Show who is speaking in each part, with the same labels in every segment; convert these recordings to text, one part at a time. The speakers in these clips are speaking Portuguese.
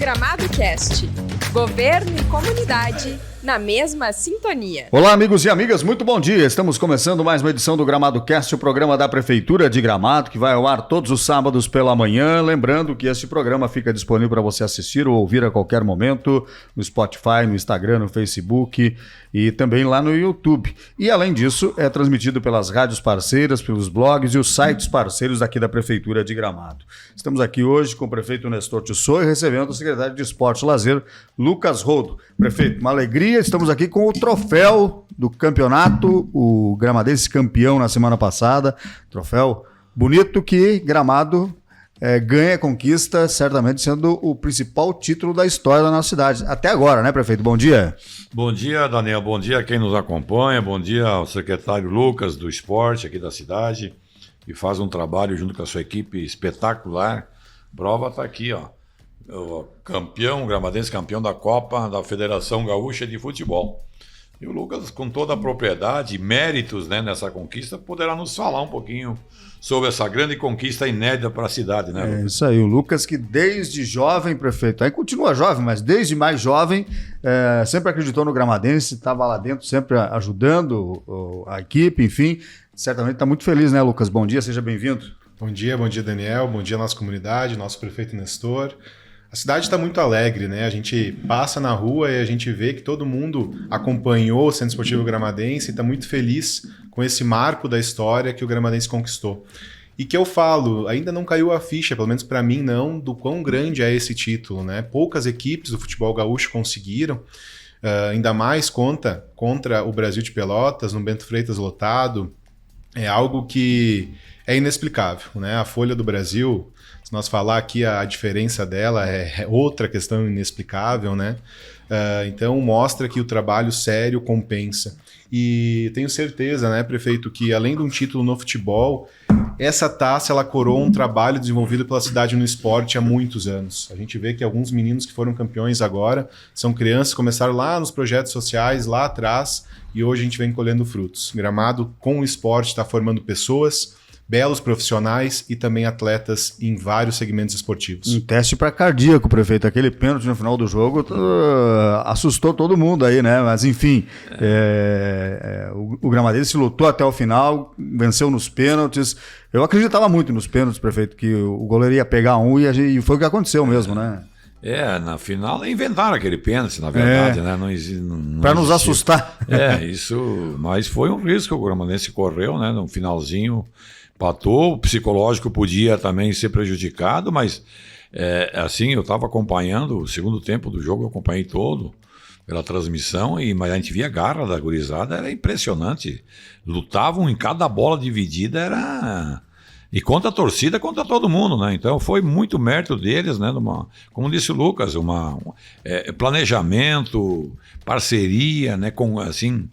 Speaker 1: Gramado Cast. Governo e comunidade na mesma sintonia.
Speaker 2: Olá, amigos e amigas, muito bom dia. Estamos começando mais uma edição do Gramado Cast, o programa da Prefeitura de Gramado, que vai ao ar todos os sábados pela manhã. Lembrando que esse programa fica disponível para você assistir ou ouvir a qualquer momento no Spotify, no Instagram, no Facebook e também lá no YouTube. E, além disso, é transmitido pelas rádios parceiras, pelos blogs e os sites parceiros aqui da Prefeitura de Gramado. Estamos aqui hoje com o prefeito Nestor Tissot e recebendo o secretário de Esporte e Lazer, Lucas Rodo. Prefeito, uma alegria, estamos aqui com o troféu do campeonato, o gramadense campeão na semana passada. Troféu bonito que Gramado ganha, conquista, certamente sendo o principal título da história da nossa cidade. Até agora, né, prefeito? Bom dia.
Speaker 3: Bom dia, Daniel. Bom dia a quem nos acompanha. Bom dia ao secretário Lucas do Esporte aqui da cidade, que faz um trabalho junto com a sua equipe espetacular. Prova está aqui, ó. O campeão, o gramadense campeão da Copa da Federação Gaúcha de Futebol. E o Lucas, com toda a propriedade e méritos, né, nessa conquista, poderá nos falar um pouquinho sobre essa grande conquista inédita para a cidade, né, Lucas?
Speaker 2: É isso aí, o Lucas que desde jovem, prefeito, aí continua jovem, mas desde mais jovem, sempre acreditou no gramadense, estava lá dentro sempre ajudando a equipe, enfim, certamente está muito feliz, né, Lucas? Bom dia, seja bem-vindo.
Speaker 4: Bom dia, Daniel, bom dia nossa comunidade, nosso prefeito Nestor. A cidade está muito alegre, né? A gente passa na rua e a gente vê que todo mundo acompanhou o Centro Esportivo Gramadense e está muito feliz com esse marco da história que o Gramadense conquistou. E que eu falo, ainda não caiu a ficha, pelo menos para mim não, do quão grande é esse título, né? Poucas equipes do futebol gaúcho conseguiram, ainda mais contra o Brasil de Pelotas, no Bento Freitas lotado. É algo que é inexplicável, né? A Folha do Brasil, se nós falar aqui a diferença dela, é outra questão inexplicável, né? Então mostra que o trabalho sério compensa. E tenho certeza, né, prefeito, que além de um título no futebol, essa taça ela coroa um trabalho desenvolvido pela cidade no esporte há muitos anos. A gente vê que alguns meninos que foram campeões agora são crianças que começaram lá nos projetos sociais, lá atrás, e hoje a gente vem colhendo frutos. Gramado, com o esporte, está formando pessoas, belos profissionais e também atletas em vários segmentos esportivos.
Speaker 2: Um teste para cardíaco, prefeito. Aquele pênalti no final do jogo assustou todo mundo aí, né? Mas enfim, o gramadense lutou até o final, venceu nos pênaltis. Eu acreditava muito nos pênaltis, prefeito, que o goleiro ia pegar um e foi o que aconteceu mesmo, né?
Speaker 3: Na final inventaram aquele pênalti, na verdade, né?
Speaker 2: Para nos assustar.
Speaker 3: Mas foi um risco que o gramadense correu, né? No finalzinho. Empatou, o psicológico podia também ser prejudicado, mas assim, eu estava acompanhando o segundo tempo do jogo, eu acompanhei todo pela transmissão, mas a gente via a garra da gurizada, era impressionante. Lutavam em cada bola dividida, e contra a torcida, contra todo mundo, né? Então foi muito mérito deles, né? Como disse o Lucas, planejamento, parceria, né? Com assim,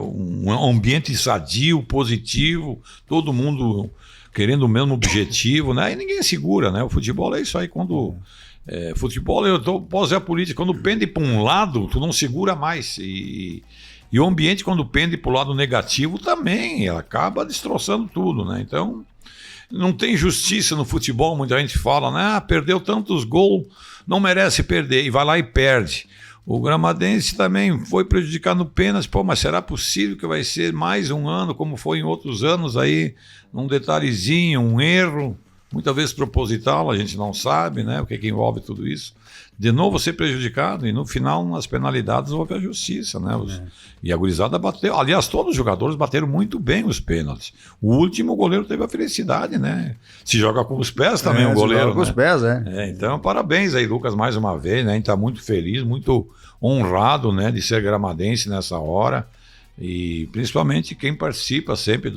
Speaker 3: um ambiente sadio, positivo, todo mundo querendo o mesmo objetivo, né? E ninguém segura, né? O futebol é isso aí, quando futebol, posso dizer a política, quando pende para um lado, tu não segura mais. E o ambiente, quando pende para o lado negativo, também acaba destroçando tudo, né? Então, não tem justiça no futebol. Muita gente fala, né? Perdeu tantos gols, não merece perder, e vai lá e perde. O gramadense também foi prejudicado no pênalti. Mas será possível que vai ser mais um ano, como foi em outros anos aí, num detalhezinho, um erro, muitas vezes proposital, a gente não sabe, né? O que envolve tudo isso. De novo ser prejudicado, e no final, nas penalidades, houve a justiça, né? E a gurizada bateu. Aliás, todos os jogadores bateram muito bem os pênaltis. O último, o goleiro teve a felicidade, né? Se joga com os pés também, o goleiro. Se joga
Speaker 2: com os pés,
Speaker 3: Então, parabéns aí, Lucas, mais uma vez, né? A gente está muito feliz, muito honrado, né, de ser gramadense nessa hora. E principalmente quem participa sempre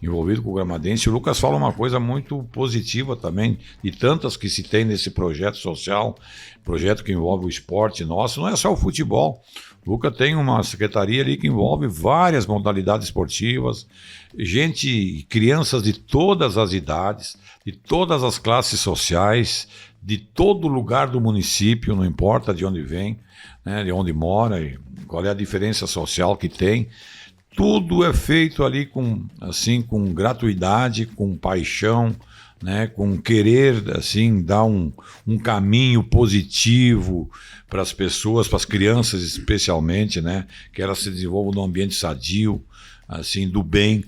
Speaker 3: envolvido com o gramadense. O Lucas fala uma coisa muito positiva também, de tantas que se tem nesse projeto social, projeto que envolve o esporte nosso, não é só o futebol. O Lucas tem uma secretaria ali que envolve várias modalidades esportivas, crianças de todas as idades, de todas as classes sociais, de todo lugar do município, não importa de onde vem, né, de onde mora, e qual é a diferença social que tem. Tudo é feito ali com gratuidade, com paixão, né, com querer assim dar um caminho positivo para as pessoas, para as crianças especialmente, né, que elas se desenvolvam num ambiente sadio, assim, do bem.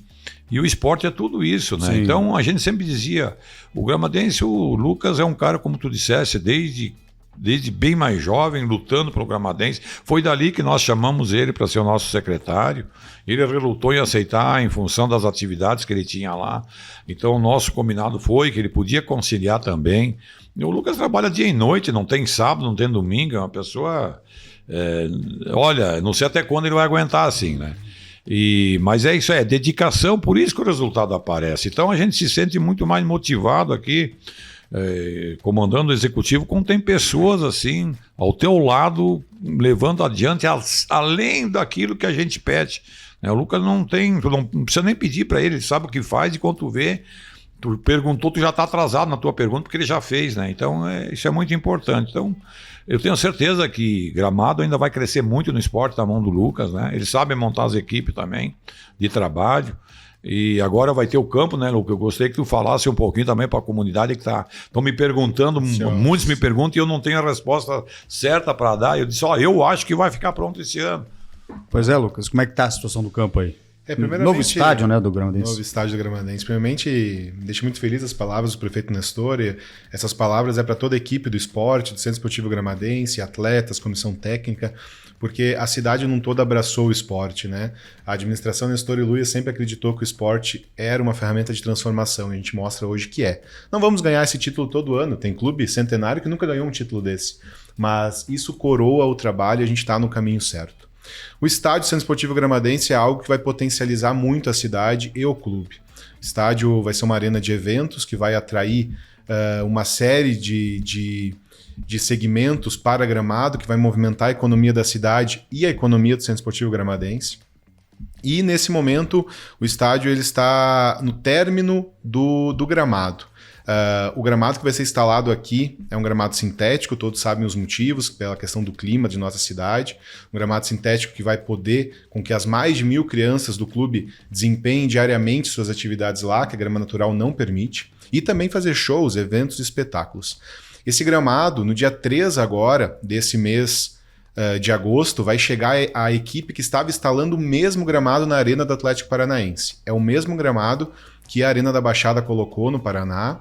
Speaker 3: E o esporte é tudo isso, né?
Speaker 2: Sim.
Speaker 3: Então a gente sempre dizia, o gramadense, o Lucas é um cara, como tu disseste, desde bem mais jovem, lutando pelo gramadense. Foi dali que nós chamamos ele para ser o nosso secretário. Ele relutou em aceitar em função das atividades que ele tinha lá. Então o nosso combinado foi que ele podia conciliar também. E o Lucas trabalha dia e noite, não tem sábado, não tem domingo, é uma pessoa... olha, não sei até quando ele vai aguentar assim, né? Mas é isso, é dedicação, por isso que o resultado aparece. Então a gente se sente muito mais motivado aqui, comandando o executivo, quando tem pessoas assim ao teu lado, levando adiante além daquilo que a gente pede, né? O Lucas não precisa nem pedir para ele sabe o que faz, e quando tu vê, tu perguntou, tu já está atrasado na tua pergunta, porque ele já fez, né? Então isso é muito importante. Então eu tenho certeza que Gramado ainda vai crescer muito no esporte na mão do Lucas, né? Ele sabe montar as equipes também de trabalho. E agora vai ter o campo, né, Lucas? Eu gostaria que tu falasse um pouquinho também para a comunidade que estão me perguntando, muitos me perguntam e eu não tenho a resposta certa para dar. Eu disse, eu acho que vai ficar pronto esse ano.
Speaker 2: Pois é, Lucas, como é que está a situação do campo aí?
Speaker 4: Primeiramente,
Speaker 2: novo estádio, né, do Gramadense.
Speaker 4: Novo estádio do Gramadense. Primeiramente, me deixa muito feliz as palavras do prefeito Nestor. E essas palavras é para toda a equipe do esporte, do Centro Esportivo Gramadense, atletas, comissão técnica, porque a cidade num todo abraçou o esporte, né? A administração Nestor e Luia sempre acreditou que o esporte era uma ferramenta de transformação, e a gente mostra hoje que é. Não vamos ganhar esse título todo ano, tem clube centenário que nunca ganhou um título desse, mas isso coroa o trabalho e a gente está no caminho certo. O estádio Centro Esportivo Gramadense é algo que vai potencializar muito a cidade e o clube. O estádio vai ser uma arena de eventos que vai atrair uma série de segmentos para Gramado, que vai movimentar a economia da cidade e a economia do Centro Esportivo Gramadense. E nesse momento o estádio ele está no término do gramado. O gramado que vai ser instalado aqui é um gramado sintético, todos sabem os motivos, pela questão do clima de nossa cidade. Um gramado sintético que vai poder com que as mais de 1.000 crianças do clube desempenhem diariamente suas atividades lá, que a grama natural não permite, e também fazer shows, eventos e espetáculos. Esse gramado, no dia 3 agora, desse mês de agosto, vai chegar a equipe que estava instalando o mesmo gramado na Arena do Atlético Paranaense. É o mesmo gramado que a Arena da Baixada colocou no Paraná.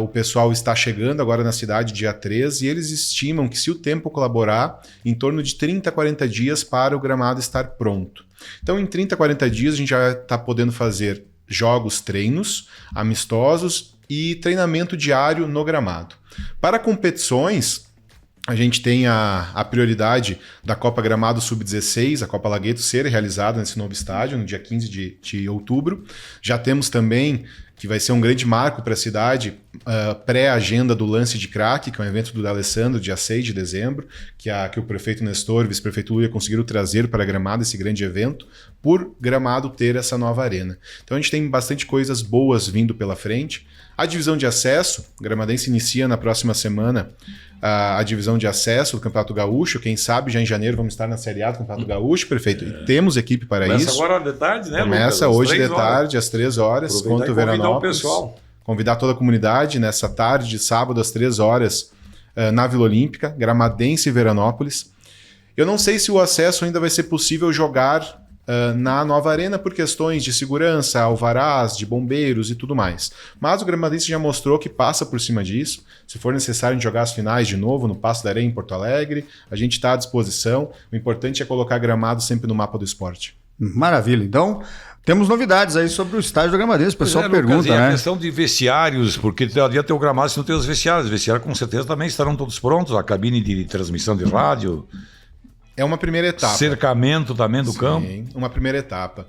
Speaker 4: O pessoal está chegando agora na cidade dia 3 e eles estimam que, se o tempo colaborar, em torno de 30 a 40 dias para o gramado estar pronto. Então, em 30 a 40 dias, a gente já está podendo fazer jogos, treinos, amistosos e treinamento diário no gramado. Para competições, a gente tem a prioridade da Copa Gramado Sub-16, a Copa Lagueto, ser realizada nesse novo estádio, no dia 15 de outubro. Já temos também, que vai ser um grande marco para a cidade, pré-agenda do Lance de Crack, que é um evento do D'Alessandro, dia 6 de dezembro, que o prefeito Nestor e o vice-prefeito Luia conseguiram trazer para Gramado esse grande evento, por Gramado ter essa nova arena. Então a gente tem bastante coisas boas vindo pela frente. A divisão de acesso, Gramadense inicia na próxima semana a divisão de acesso do Campeonato Gaúcho. Quem sabe já em janeiro vamos estar na Série A do Campeonato Gaúcho, prefeito. E temos equipe para isso.
Speaker 3: Começa agora de tarde, né,
Speaker 4: Começa
Speaker 3: Lucas?
Speaker 4: hoje de tarde, às 3 horas, contra o Veranópolis. Convidar toda a comunidade nessa tarde de sábado, às 3 horas, na Vila Olímpica, Gramadense e Veranópolis. Eu não sei se o acesso ainda vai ser possível jogar na nova arena por questões de segurança, alvarás, de bombeiros e tudo mais. Mas o Gramadense já mostrou que passa por cima disso. Se for necessário jogar as finais de novo no Paço da Areia em Porto Alegre, a gente está à disposição. O importante é colocar Gramado sempre no mapa do esporte.
Speaker 2: Maravilha. Então, temos novidades aí sobre o estádio do Gramadense. O pessoal pergunta,
Speaker 3: Lucas,
Speaker 2: né?
Speaker 3: A questão de vestiários, porque devia ter o gramado se não tem os vestiários. Os vestiários com certeza também estarão todos prontos. A cabine de transmissão de rádio...
Speaker 4: É uma primeira etapa.
Speaker 3: Cercamento também do campo.
Speaker 4: Sim, uma primeira etapa.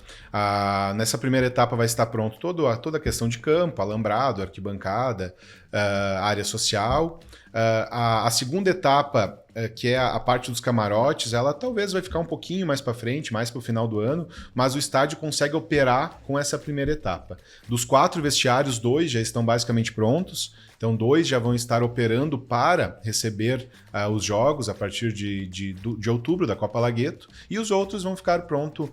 Speaker 4: Nessa primeira etapa vai estar pronto toda a questão de campo, alambrado, arquibancada, área social. A segunda etapa, que é a parte dos camarotes, ela talvez vai ficar um pouquinho mais para frente, mais para o final do ano, mas o estádio consegue operar com essa primeira etapa. Dos 4 vestiários, 2 já estão basicamente prontos. Então 2 já vão estar operando para receber os jogos a partir de outubro da Copa Lagueto, e os outros vão ficar prontos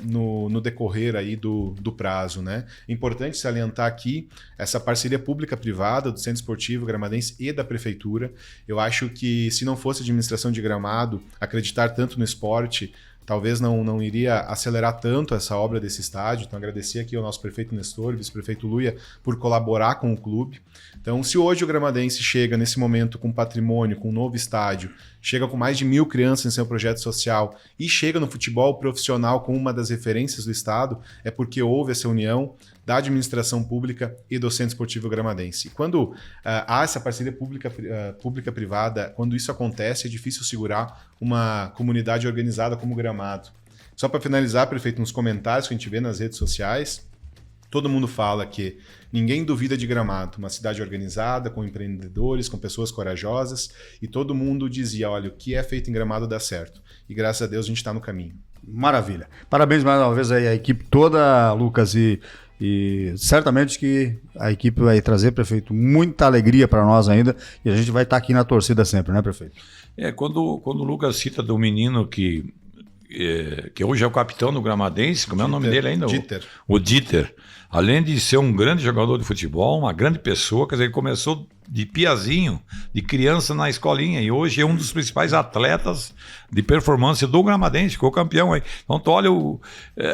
Speaker 4: no decorrer aí do prazo, né? Importante salientar aqui essa parceria pública-privada do Centro Esportivo Gramadense e da Prefeitura. Eu acho que se não fosse a administração de Gramado acreditar tanto no esporte, talvez não iria acelerar tanto essa obra desse estádio. Então, agradecer aqui ao nosso prefeito Nestor, vice-prefeito Luia, por colaborar com o clube. Então, se hoje o gramadense chega nesse momento com patrimônio, com um novo estádio, chega com mais de 1.000 crianças em seu projeto social e chega no futebol profissional com uma das referências do estado, é porque houve essa união da administração pública e do Centro Esportivo Gramadense. Quando há essa parceria pública-privada, quando isso acontece, é difícil segurar uma comunidade organizada como Gramado. Só para finalizar, prefeito, nos comentários que a gente vê nas redes sociais, todo mundo fala que ninguém duvida de Gramado, uma cidade organizada, com empreendedores, com pessoas corajosas, e todo mundo dizia, olha, o que é feito em Gramado dá certo. E graças a Deus a gente está no caminho.
Speaker 2: Maravilha. Parabéns mais uma vez aí à equipe toda, Lucas, e certamente que a equipe vai trazer, prefeito, muita alegria para nós ainda, e a gente vai estar aqui na torcida sempre, né, prefeito?
Speaker 3: Quando o Lucas cita do menino que hoje é o capitão do Gramadense, como é o nome dele ainda?
Speaker 4: Dieter.
Speaker 3: O Dieter. Além de ser um grande jogador de futebol, uma grande pessoa, quer dizer, ele começou de piazinho, de criança na escolinha, e hoje é um dos principais atletas de performance do Gramadense, ficou campeão aí. Então, olha,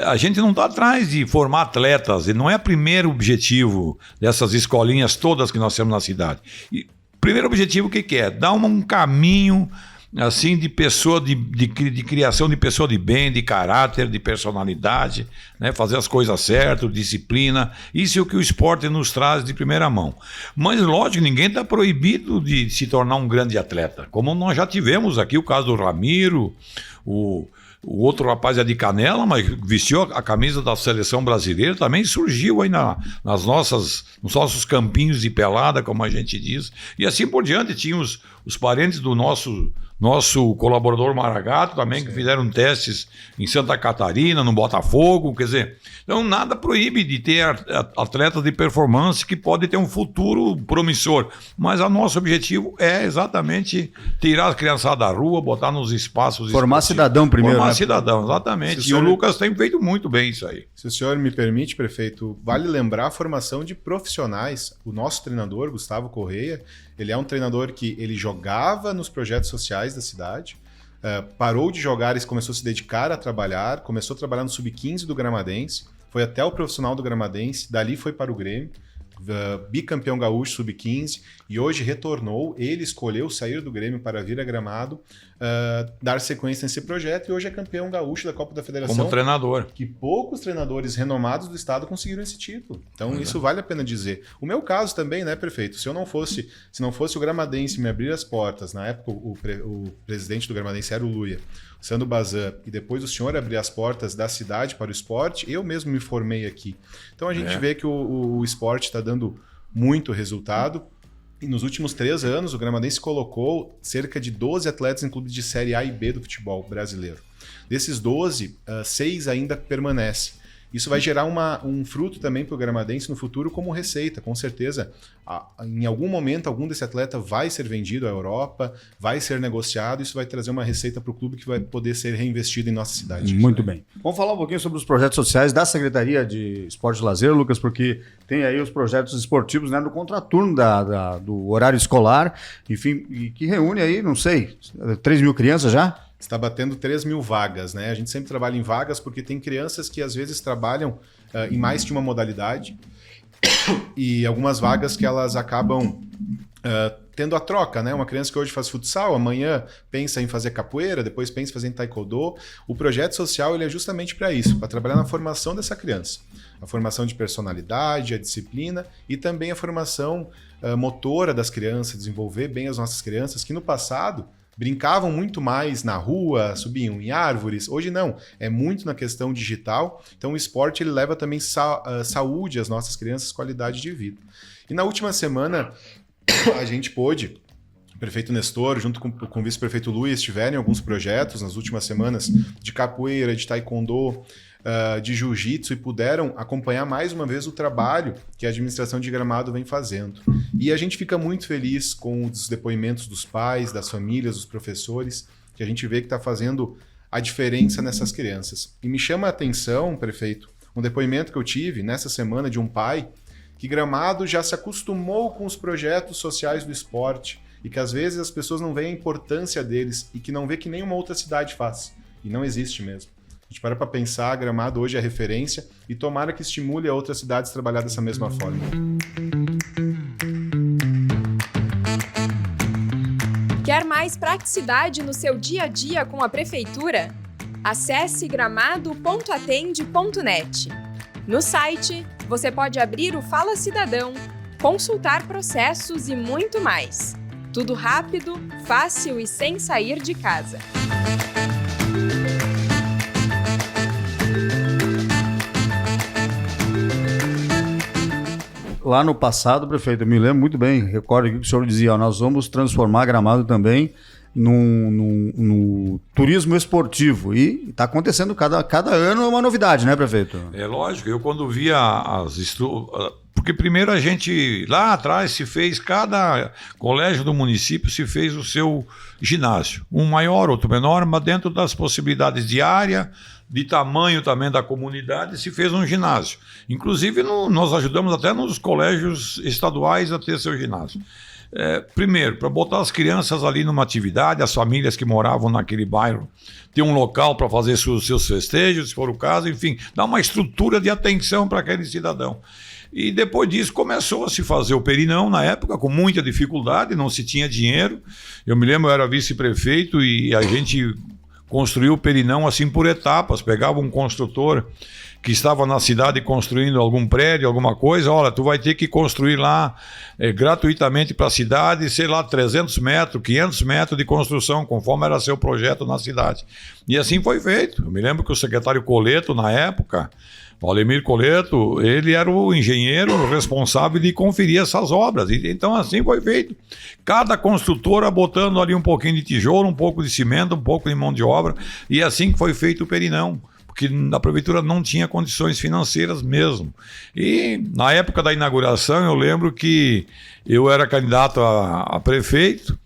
Speaker 3: a gente não está atrás de formar atletas, e não é o primeiro objetivo dessas escolinhas todas que nós temos na cidade. E primeiro objetivo, o que é? Dar um caminho assim de pessoa de criação de pessoa de bem, de caráter, de personalidade, né? Fazer as coisas certas, disciplina. Isso é o que o esporte nos traz de primeira mão. Mas lógico, ninguém está proibido de se tornar um grande atleta, como nós já tivemos aqui o caso do Ramiro, o outro rapaz é de Canela, mas vestiu a camisa da seleção brasileira, também surgiu aí nos nossos campinhos de pelada, como a gente diz, e assim por diante. Tinha os parentes do nosso colaborador Maragato também, sim, que fizeram testes em Santa Catarina, no Botafogo, quer dizer, então nada proíbe de ter atletas de performance que podem ter um futuro promissor, mas o nosso objetivo é exatamente tirar as criançadas da rua, botar nos espaços...
Speaker 2: Formar cidadão primeiro.
Speaker 3: Formar cidadão, exatamente, e o Lucas tem feito muito bem isso aí.
Speaker 4: Se o senhor me permite, prefeito, vale lembrar a formação de profissionais. O nosso treinador, Gustavo Correia, ele é um treinador que ele jogava nos projetos sociais da cidade, parou de jogar e começou a se dedicar a trabalhar, começou a trabalhar no Sub-15 do Gramadense, foi até o profissional do Gramadense, dali foi para o Grêmio, bicampeão gaúcho Sub-15, e hoje retornou, ele escolheu sair do Grêmio para vir a Gramado, dar sequência nesse projeto, e hoje é campeão gaúcho da Copa da Federação.
Speaker 3: Como treinador.
Speaker 4: Que poucos treinadores renomados do estado conseguiram esse título. Então isso vale a pena dizer. O meu caso também, né, prefeito? Se não fosse o Gramadense me abrir as portas, na época o presidente do Gramadense era o Luia, Sandro Bazan, e depois o senhor abrir as portas da cidade para o esporte, eu mesmo me formei aqui. Então a gente vê que o esporte está dando muito resultado. E nos últimos 3 anos, o Gramadense colocou cerca de 12 atletas em clubes de Série A e B do futebol brasileiro. Desses 12, 6 ainda permanecem. Isso vai gerar um fruto também para o Gramadense no futuro como receita. Com certeza, em algum momento, algum desse atleta vai ser vendido à Europa, vai ser negociado, isso vai trazer uma receita para o clube que vai poder ser reinvestido em nossa cidade.
Speaker 2: Muito bem. Vamos falar um pouquinho sobre os projetos sociais da Secretaria de Esporte e Lazer, Lucas, porque tem aí os projetos esportivos, né, no contraturno do horário escolar, enfim, e que reúne aí, não sei, 3.000 crianças já?
Speaker 4: Está batendo 3.000 vagas, né? A gente sempre trabalha em vagas porque tem crianças que às vezes trabalham em mais de uma modalidade e algumas vagas que elas acabam tendo a troca, né? Uma criança que hoje faz futsal, amanhã pensa em fazer capoeira, depois pensa em fazer taekwondo. O projeto social ele é justamente para isso, para trabalhar na formação dessa criança. A formação de personalidade, a disciplina e também a formação motora das crianças, desenvolver bem as nossas crianças que no passado brincavam muito mais na rua, subiam em árvores. Hoje não, é muito na questão digital. Então o esporte ele leva também saúde às nossas crianças, qualidade de vida. E na última semana a gente pôde o prefeito Nestor, junto com o vice-prefeito Luiz, tiveram alguns projetos nas últimas semanas de capoeira, de taekwondo, de jiu-jitsu, e puderam acompanhar mais uma vez o trabalho que a administração de Gramado vem fazendo. E a gente fica muito feliz com os depoimentos dos pais, das famílias, dos professores, que a gente vê que está fazendo a diferença nessas crianças. E me chama a atenção, prefeito, um depoimento que eu tive nessa semana de um pai que Gramado já se acostumou com os projetos sociais do esporte e que às vezes as pessoas não veem a importância deles e que não vê que nenhuma outra cidade faz. E não existe mesmo. A gente para pensar, Gramado hoje é referência e tomara que estimule a outras cidades a trabalhar dessa mesma forma.
Speaker 1: Quer mais praticidade no seu dia a dia com a Prefeitura? Acesse gramado.atende.net. No site, você pode abrir o Fala Cidadão, consultar processos e muito mais. Tudo rápido, fácil e sem sair de casa.
Speaker 2: Lá no passado, prefeito, eu me lembro muito bem, recordo que o senhor dizia, ó, nós vamos transformar Gramado também no turismo esportivo. E está acontecendo cada ano uma novidade, né, prefeito?
Speaker 3: É lógico, eu quando via porque primeiro a gente, lá atrás, se fez, cada colégio do município se fez o seu ginásio. Um maior, outro menor, mas dentro das possibilidades de área, de tamanho também da comunidade, se fez um ginásio. Inclusive, nós ajudamos até nos colégios estaduais a ter seu ginásio. Primeiro, para botar as crianças ali numa atividade, as famílias que moravam naquele bairro, ter um local para fazer seus festejos, se for o caso, enfim, dar uma estrutura de atenção para aquele cidadão. E depois disso começou a se fazer o Perinão, na época, com muita dificuldade, não se tinha dinheiro. Eu me lembro, eu era vice-prefeito e a gente construiu o Perinão assim por etapas, pegava um construtor que estava na cidade construindo algum prédio, alguma coisa, olha, tu vai ter que construir lá gratuitamente para a cidade, sei lá, 300 metros, 500 metros de construção, conforme era seu projeto na cidade. E assim foi feito. Eu me lembro que o secretário Coleto, na época, Valdemir Coleto, ele era o engenheiro responsável de conferir essas obras. Então assim foi feito. Cada construtora botando ali um pouquinho de tijolo, um pouco de cimento, um pouco de mão de obra, e assim que foi feito o Perinão. Porque a prefeitura não tinha condições financeiras mesmo. E na época da inauguração, eu lembro que eu era candidato a prefeito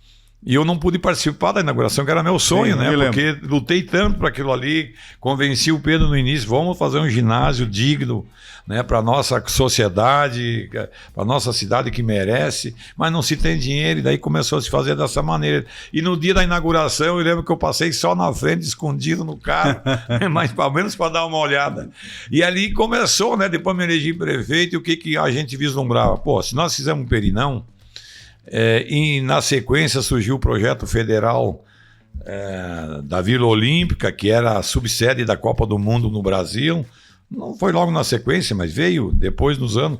Speaker 3: e eu não pude participar da inauguração, que era meu sonho, né? Porque lutei tanto para aquilo ali, convenci o Pedro no início, vamos fazer um ginásio digno, né, para a nossa sociedade, para a nossa cidade que merece, mas não se tem dinheiro, e daí começou a se fazer dessa maneira. E no dia da inauguração, eu lembro que eu passei só na frente, escondido no carro, mas pelo menos para dar uma olhada. E ali começou, né? Depois me elegi prefeito, e o que a gente vislumbrava? Pô, se nós fizermos um Perinão, e na sequência surgiu o projeto federal da Vila Olímpica, que era a subsede da Copa do Mundo no Brasil. Não foi logo na sequência, mas veio depois nos anos.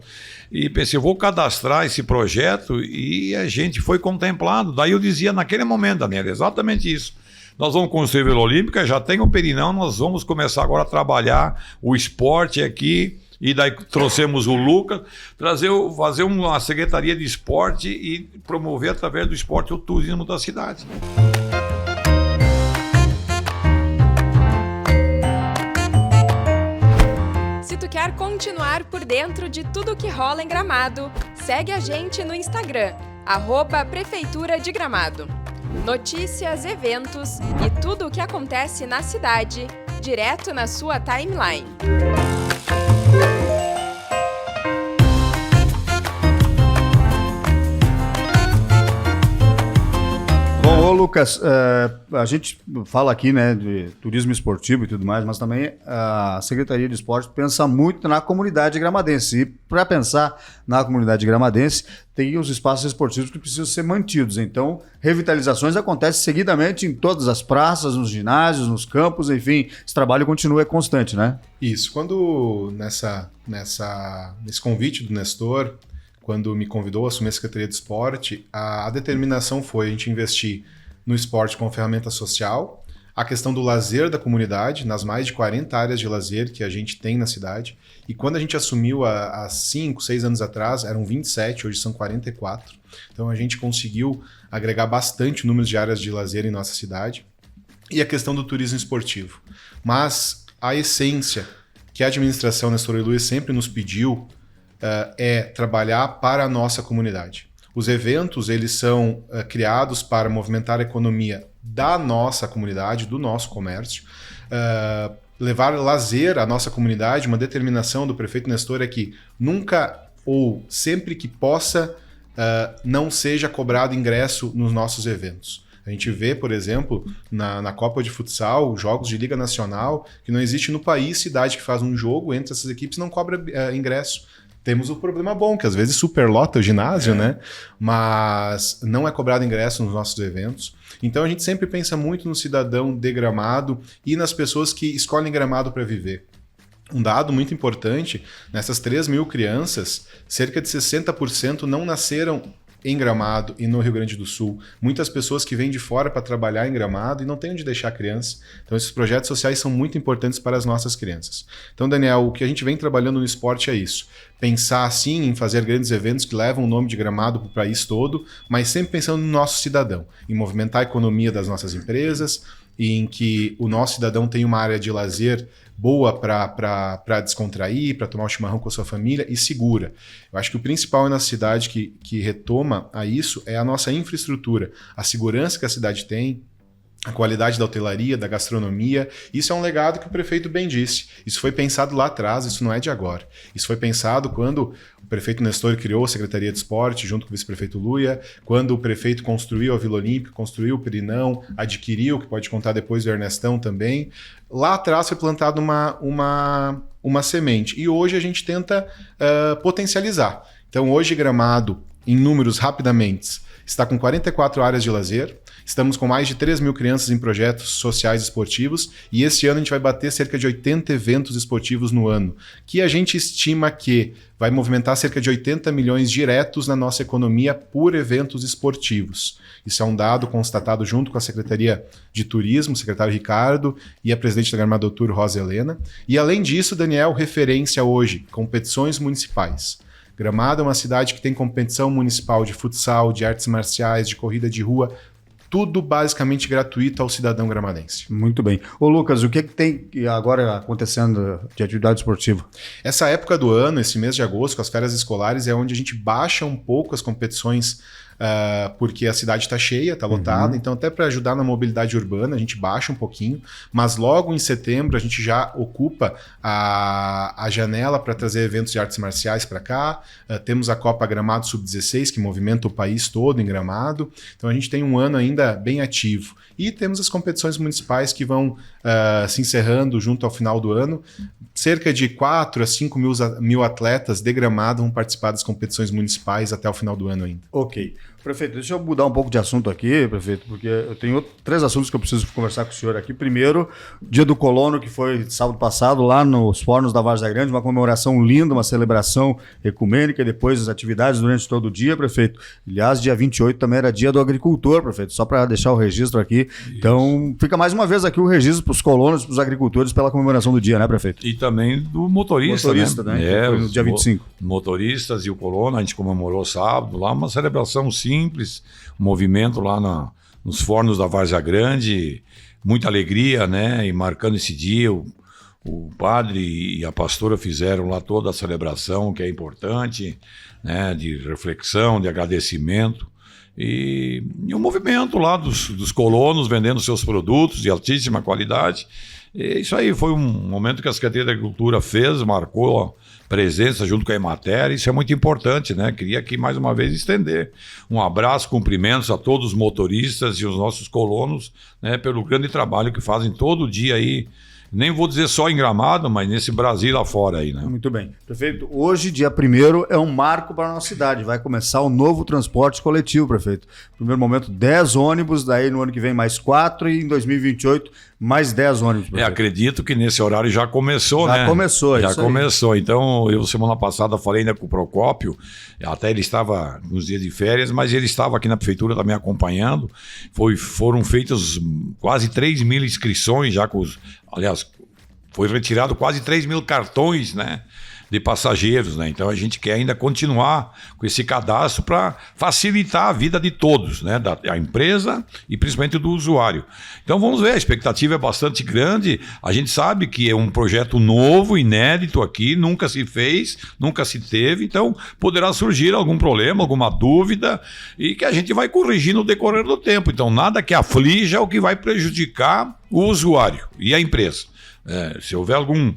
Speaker 3: E pensei, eu vou cadastrar esse projeto, e a gente foi contemplado. Daí eu dizia naquele momento, Daniel, exatamente isso. Nós vamos construir a Vila Olímpica, já tem o Perinão, nós vamos começar agora a trabalhar o esporte aqui. E daí trouxemos o Lucas, fazer uma secretaria de esporte e promover através do esporte o turismo da cidade.
Speaker 1: Se tu quer continuar por dentro de tudo que rola em Gramado, segue a gente no Instagram, @Prefeitura de Gramado. Notícias, eventos e tudo o que acontece na cidade, direto na sua timeline.
Speaker 2: Bom, ô Lucas, a gente fala aqui, né, de turismo esportivo e tudo mais, mas também a Secretaria de Esporte pensa muito na comunidade gramadense. E para pensar na comunidade gramadense, tem os espaços esportivos que precisam ser mantidos. Então, revitalizações acontecem seguidamente em todas as praças, nos ginásios, nos campos, enfim, esse trabalho continua constante, né?
Speaker 4: Isso. Quando nesse convite do Nestor, quando me convidou a assumir a Secretaria de Esporte, a determinação foi a gente investir no esporte como ferramenta social, a questão do lazer da comunidade, nas mais de 40 áreas de lazer que a gente tem na cidade. E quando a gente assumiu há 5, 6 anos atrás, eram 27, hoje são 44. Então a gente conseguiu agregar bastante o número de áreas de lazer em nossa cidade. E a questão do turismo esportivo. Mas a essência que a administração Nestor e Luiz sempre nos pediu é trabalhar para a nossa comunidade. Os eventos, eles são criados para movimentar a economia da nossa comunidade, do nosso comércio, levar lazer à nossa comunidade. Uma determinação do prefeito Nestor é que nunca ou sempre que possa não seja cobrado ingresso nos nossos eventos. A gente vê, por exemplo, na Copa de Futsal, jogos de Liga Nacional, que não existe no país cidade que faz um jogo entre essas equipes não cobra ingresso. Temos o problema bom, que às vezes superlota o ginásio, né? Mas não é cobrado ingresso nos nossos eventos. Então a gente sempre pensa muito no cidadão de Gramado e nas pessoas que escolhem Gramado para viver. Um dado muito importante, nessas 3.000 crianças, cerca de 60% não nasceram em Gramado e no Rio Grande do Sul. Muitas pessoas que vêm de fora para trabalhar em Gramado e não têm onde deixar a criança. Então esses projetos sociais são muito importantes para as nossas crianças. Então, Daniel, o que a gente vem trabalhando no esporte é isso. Pensar, sim, em fazer grandes eventos que levam o nome de Gramado para o país todo, mas sempre pensando no nosso cidadão, em movimentar a economia das nossas empresas, e em que o nosso cidadão tem uma área de lazer boa para descontrair, para tomar um chimarrão com a sua família e segura. Eu acho que o principal na cidade que retoma a isso é a nossa infraestrutura, a segurança que a cidade tem, a qualidade da hotelaria, da gastronomia. Isso é um legado que o prefeito bem disse. Isso foi pensado lá atrás, isso não é de agora. Isso foi pensado quando o prefeito Nestor criou a Secretaria de Esporte junto com o vice-prefeito Luia, quando o prefeito construiu a Vila Olímpica, construiu o Pirinão, adquiriu, que pode contar depois do Ernestão também. Lá atrás foi plantada uma semente e hoje a gente tenta potencializar. Então hoje Gramado, em números rapidamente, está com 44 áreas de lazer. Estamos com mais de 3.000 crianças em projetos sociais esportivos e este ano a gente vai bater cerca de 80 eventos esportivos no ano, que a gente estima que vai movimentar cerca de 80 milhões diretos na nossa economia por eventos esportivos. Isso é um dado constatado junto com a Secretaria de Turismo, o secretário Ricardo e a presidente da Gramado Tour, Rosa Helena. E além disso, Daniel, referência hoje, competições municipais. Gramado é uma cidade que tem competição municipal de futsal, de artes marciais, de corrida de rua, tudo basicamente gratuito ao cidadão gramadense.
Speaker 2: Muito bem. Ô Lucas, o que tem agora acontecendo de atividade esportiva?
Speaker 4: Essa época do ano, esse mês de agosto, com as férias escolares, é onde a gente baixa um pouco as competições, porque a cidade está cheia, está lotada, então até para ajudar na mobilidade urbana a gente baixa um pouquinho, mas logo em setembro a gente já ocupa a janela para trazer eventos de artes marciais para cá. Temos a Copa Gramado Sub-16, que movimenta o país todo em Gramado, então a gente tem um ano ainda bem ativo. E temos as competições municipais que vão se encerrando junto ao final do ano. Cerca de 4 a 5 mil atletas de Gramado vão participar das competições municipais até o final do ano ainda.
Speaker 2: Ok. Prefeito, deixa eu mudar um pouco de assunto aqui, prefeito, porque eu tenho 3 assuntos que eu preciso conversar com o senhor aqui. Primeiro, Dia do Colono, que foi sábado passado lá nos Fornos da Várzea Grande, uma comemoração linda, uma celebração ecumênica, e depois as atividades durante todo o dia, prefeito. Aliás, dia 28 também era Dia do Agricultor, prefeito, só para deixar o registro aqui. Isso. Então, fica mais uma vez aqui o registro para os colonos, para os agricultores, pela comemoração do dia, né, prefeito?
Speaker 3: E também do motorista, né?
Speaker 2: Foi no dia 25.
Speaker 3: Motoristas e o colono, a gente comemorou sábado lá, uma celebração simples, um movimento lá nos Fornos da Várzea Grande, muita alegria, né? E marcando esse dia, o padre e a pastora fizeram lá toda a celebração, que é importante, né? De reflexão, de agradecimento. E um movimento lá dos colonos vendendo seus produtos de altíssima qualidade. E isso aí foi um momento que a Secretaria da Agricultura fez, marcou a presença junto com a Emater, isso é muito importante, né? Queria aqui mais uma vez estender um abraço, cumprimentos a todos os motoristas e os nossos colonos, né? Pelo grande trabalho que fazem todo dia aí, Nem vou dizer só em Gramado, mas nesse Brasil lá fora aí, né?
Speaker 2: Muito bem. Prefeito, hoje, dia 1º, é um marco para a nossa cidade. Vai começar o novo transporte coletivo, prefeito. No primeiro momento, 10 ônibus, daí no ano que vem mais 4 e em 2028 mais 10 ônibus, prefeito.
Speaker 3: Acredito que nesse horário já começou, né?
Speaker 2: Já começou,
Speaker 3: Já
Speaker 2: isso
Speaker 3: começou. Então, eu semana passada falei ainda com o Procópio, até ele estava nos dias de férias, mas ele estava aqui na prefeitura também acompanhando. Foram feitas quase 3 mil inscrições já com os... Aliás, foi retirado quase 3 mil cartões, né, de passageiros, né? Então a gente quer ainda continuar com esse cadastro para facilitar a vida de todos, né, da empresa e principalmente do usuário. Então vamos ver, a expectativa é bastante grande. A gente sabe que é um projeto novo, inédito aqui, nunca se fez, nunca se teve, então poderá surgir algum problema, alguma dúvida e que a gente vai corrigir no decorrer do tempo. Então nada que aflija ou que vai prejudicar o usuário e a empresa. Se houver algum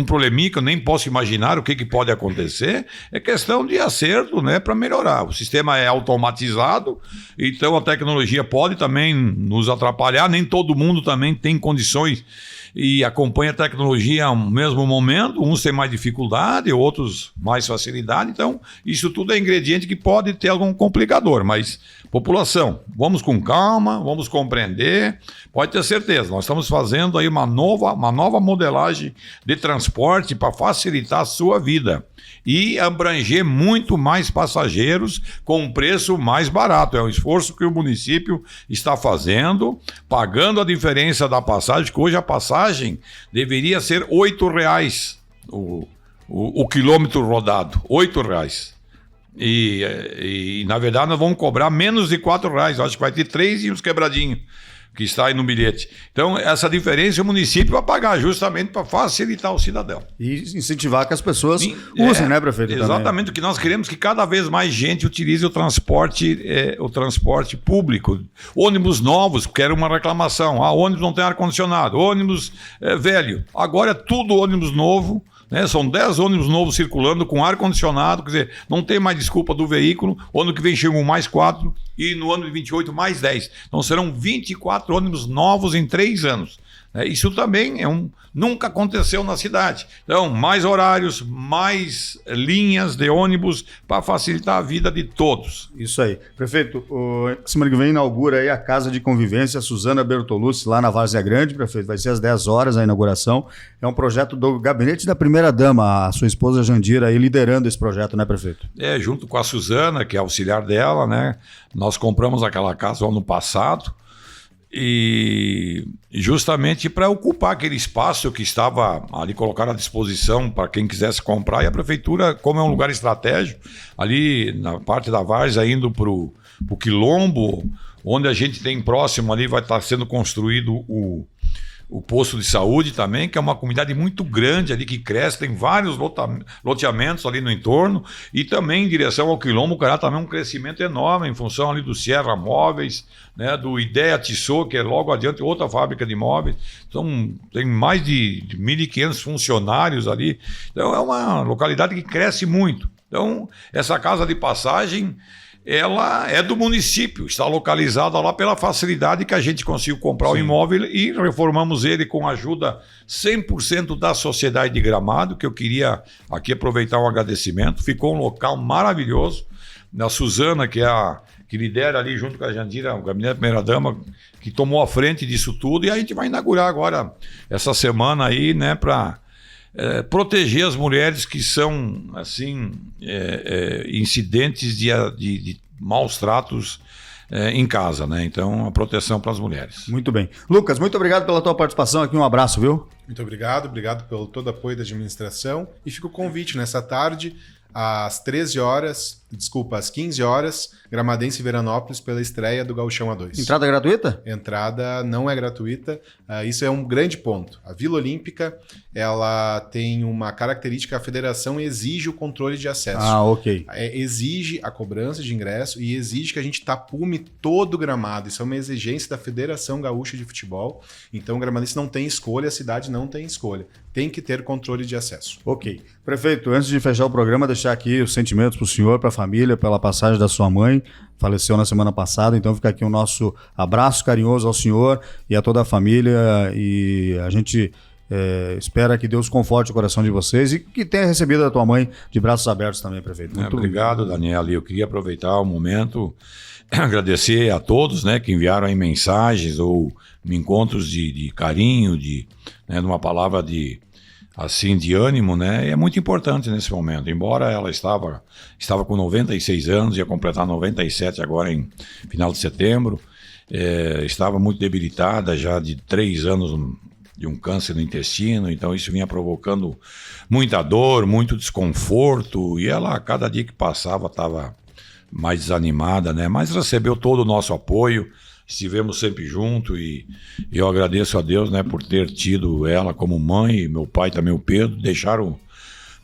Speaker 3: probleminha que eu nem posso imaginar o que pode acontecer, é questão de acerto, né, para melhorar. O sistema é automatizado, então a tecnologia pode também nos atrapalhar, nem todo mundo também tem condições e acompanha a tecnologia ao mesmo momento, uns têm mais dificuldade, outros mais facilidade, então isso tudo é ingrediente que pode ter algum complicador, mas população, vamos com calma, vamos compreender, pode ter certeza, nós estamos fazendo aí uma nova modelagem de transporte para facilitar a sua vida e abranger muito mais passageiros com um preço mais barato. É um esforço que o município está fazendo, pagando a diferença da passagem, que hoje a passagem deveria ser R$ 8,00 o quilômetro rodado, R$ 8,00. E na verdade nós vamos cobrar menos de R$ 4,00, acho que vai ter 3 e uns quebradinhos que está aí no bilhete. Então essa diferença o município vai pagar justamente para facilitar o cidadão.
Speaker 2: E incentivar que as pessoas usem, né, prefeito?
Speaker 3: Exatamente,
Speaker 2: também.
Speaker 3: o que nós queremos que cada vez mais gente utilize o transporte público. Ônibus novos, que era uma reclamação. Ônibus não tem ar-condicionado, ônibus velho. Agora é tudo ônibus novo. Né? São 10 ônibus novos circulando com ar-condicionado, quer dizer, não tem mais desculpa do veículo. O ano que vem chegam mais 4 e no ano de 28 mais 10. Então serão 24 ônibus novos em 3 anos. Isso também nunca aconteceu na cidade. Então, mais horários, mais linhas de ônibus para facilitar a vida de todos.
Speaker 2: Isso aí. Prefeito, semana que vem inaugura aí a Casa de Convivência Suzana Bertolucci, lá na Várzea Grande, prefeito. Vai ser às 10 horas a inauguração. É um projeto do gabinete da primeira-dama, a sua esposa Jandira, aí liderando esse projeto, né, prefeito?
Speaker 3: Junto com a Suzana, que é auxiliar dela, né? Nós compramos aquela casa ano passado. E justamente para ocupar aquele espaço que estava ali colocado à disposição para quem quisesse comprar, e a prefeitura, como é um lugar estratégico, ali na parte da várzea indo para o Quilombo, onde a gente tem próximo ali vai estar sendo construído o posto de saúde também, que é uma comunidade muito grande ali que cresce, tem vários loteamentos ali no entorno, e também em direção ao Quilombo, terá também um crescimento enorme em função ali do Sierra Móveis, né, do Ideia Tissot, que é logo adiante outra fábrica de móveis. Então tem mais de 1.500 funcionários ali, então é uma localidade que cresce muito. Então essa casa de passagem ela é do município, está localizada lá pela facilidade que a gente conseguiu comprar o imóvel e reformamos ele com a ajuda 100% da sociedade de Gramado, que eu queria aqui aproveitar um agradecimento. Ficou um local maravilhoso. A Suzana, que lidera ali junto com a Jandira, o gabinete da primeira-dama, que tomou a frente disso tudo, e a gente vai inaugurar agora essa semana aí, né, para proteger as mulheres que são assim incidentes de maus tratos em casa, né? Então a proteção para as mulheres.
Speaker 2: Muito bem. Lucas, muito obrigado pela tua participação aqui, um abraço, viu?
Speaker 4: Muito obrigado pelo todo o apoio da administração e fica o convite nessa tarde às 15 horas, Gramadense e Veranópolis pela estreia do Gauchão A2.
Speaker 2: Entrada gratuita?
Speaker 4: Entrada não é gratuita, isso é um grande ponto. A Vila Olímpica, ela tem uma característica, a federação exige o controle de acesso.
Speaker 2: Ok.
Speaker 4: Exige a cobrança de ingresso e exige que a gente tapume todo o gramado. Isso é uma exigência da Federação Gaúcha de Futebol. Então o gramadense não tem escolha, a cidade não tem escolha. Tem que ter controle de acesso.
Speaker 2: Ok. Prefeito, antes de fechar o programa, deixar aqui os sentimentos para o senhor, para a família, pela passagem da sua mãe, faleceu na semana passada, então fica aqui o nosso abraço carinhoso ao senhor e a toda a família, e a gente Espera que Deus conforte o coração de vocês e que tenha recebido a tua mãe de braços abertos também, prefeito. Muito
Speaker 3: obrigado, Daniel. Eu queria aproveitar o momento, agradecer a todos, né, que enviaram aí mensagens ou encontros de carinho, de uma palavra de ânimo, né? É muito importante nesse momento. Embora ela estava com 96 anos, ia completar 97 agora em final de setembro, estava muito debilitada já de 3 anos de um câncer no intestino, então isso vinha provocando muita dor, muito desconforto, e ela, cada dia que passava, estava mais desanimada, né? Mas recebeu todo o nosso apoio, estivemos sempre juntos, e eu agradeço a Deus, né, por ter tido ela como mãe, e meu pai também, o Pedro, deixaram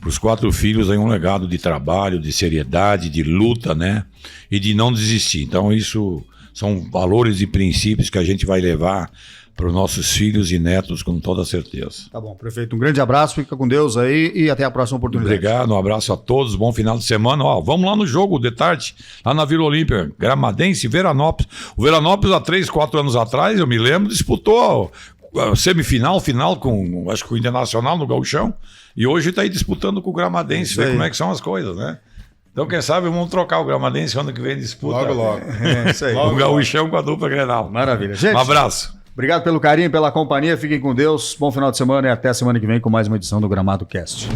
Speaker 3: para os 4 filhos aí um legado de trabalho, de seriedade, de luta, né, e de não desistir. Então isso são valores e princípios que a gente vai levar para os nossos filhos e netos com toda certeza.
Speaker 2: Tá bom, prefeito, um grande abraço, fica com Deus aí e até a próxima oportunidade.
Speaker 3: Obrigado, um abraço a todos, bom final de semana. Vamos lá no jogo de tarde, lá na Vila Olímpia, Gramadense, Veranópolis. O Veranópolis há 3, 4 anos atrás, eu me lembro, disputou a semifinal, final com, acho que com o Internacional no Gauchão, e hoje está aí disputando com o Gramadense, ver como é que são as coisas, né? Então, quem sabe, vamos trocar o Gramadense ano que vem disputa.
Speaker 4: Logo.
Speaker 2: Isso aí.
Speaker 3: O Gauchão com a dupla Grenal.
Speaker 2: Maravilha. Gente,
Speaker 3: um abraço.
Speaker 2: Obrigado pelo carinho, pela companhia. Fiquem com Deus. Bom final de semana e até semana que vem com mais uma edição do Gramado Cast.